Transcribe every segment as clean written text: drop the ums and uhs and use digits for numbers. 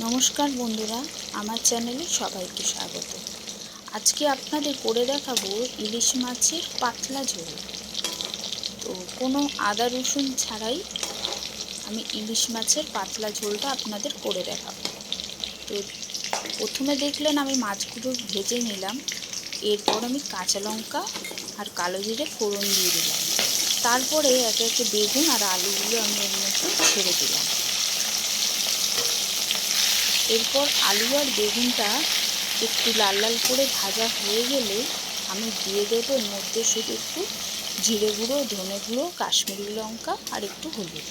নমস্কার বন্ধুরা, আমার চ্যানেলে সবাইকে স্বাগত। আজকে আপনাদের করে দেখাবো ইলিশ মাছের পাতলা ঝোল। তো কোনো আদা রসুন ছাড়াই আমি ইলিশ মাছের পাতলা ঝোলটা আপনাদের করে দেখাবো। তো প্রথমে দেখলেন আমি মাছগুলো ভেজে নিলাম, এরপর আমি কাঁচা লঙ্কা আর কালো জিরে ফোড়ন দিয়ে দিলাম। তারপরে একে একে বেগুন আর আলুগুলো আমি এর মধ্যে ছেড়ে দিলাম। এরপর আলু আর বেগুনটা একটু লাল লাল করে ভাজা হয়ে গেলে আমি দিয়ে দেবো এর মধ্যে শুধু একটু জিরে গুঁড়ো, ধনে গুঁড়ো, কাশ্মীরি লঙ্কা আর একটু হলুদ।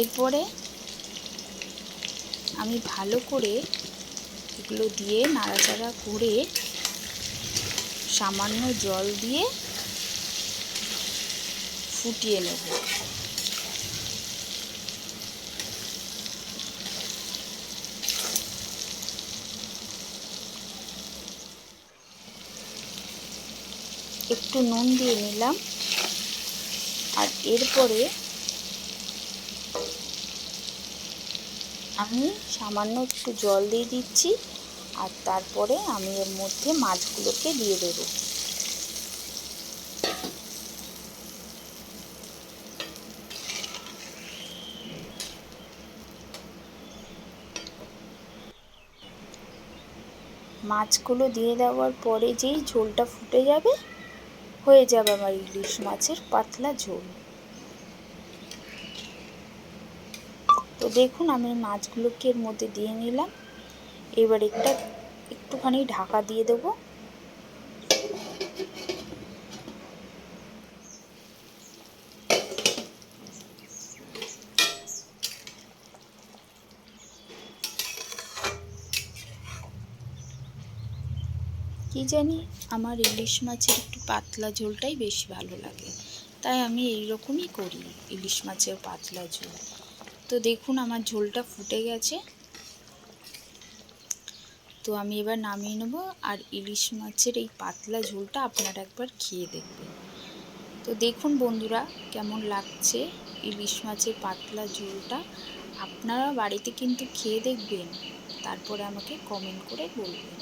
এরপরে আমি ভালো করে এগুলো দিয়ে নাড়াচাড়া করে সামান্য জল দিয়ে ফুটিয়ে নেব। একটু নুন দিয়ে নিলাম আর এরপরে আমি সামান্য একটু জল দিয়ে দিচ্ছি আর তারপরে আমি এর মধ্যে মাছগুলোকে দিয়ে দেব। মাছগুলো দিয়ে দেওয়ার পরে যেই ঝোলটা ফুটে যাবে, হয়ে যাবে আমার ইলিশ মাছের পাতলা ঝোল। তো দেখুন আমি মাছগুলোকে এর মধ্যে দিয়ে নিলাম। এবার একটুখানি ঢাকা দিয়ে দেবো। কি জানি আমার ইলিশ মাছের একটু পাতলা ঝোলটাই বেশি ভালো লাগে, তাই আমি এই রকমই করি ইলিশ মাছের পাতলা ঝোল। তো দেখুন আমার ঝোলটা ফুটে গেছে। তো আমি এবার নামিয়ে নেব। আর ইলিশ মাছের এই পাতলা ঝোলটা আপনারা একবার খেয়ে দেখবেন। তো দেখুন বন্ধুরা কেমন লাগছে ইলিশ মাছের পাতলা ঝোলটা। আপনারা বাড়িতে কিন্তু খেয়ে দেখবেন, তারপরে আমাকে কমেন্ট করে বলবেন।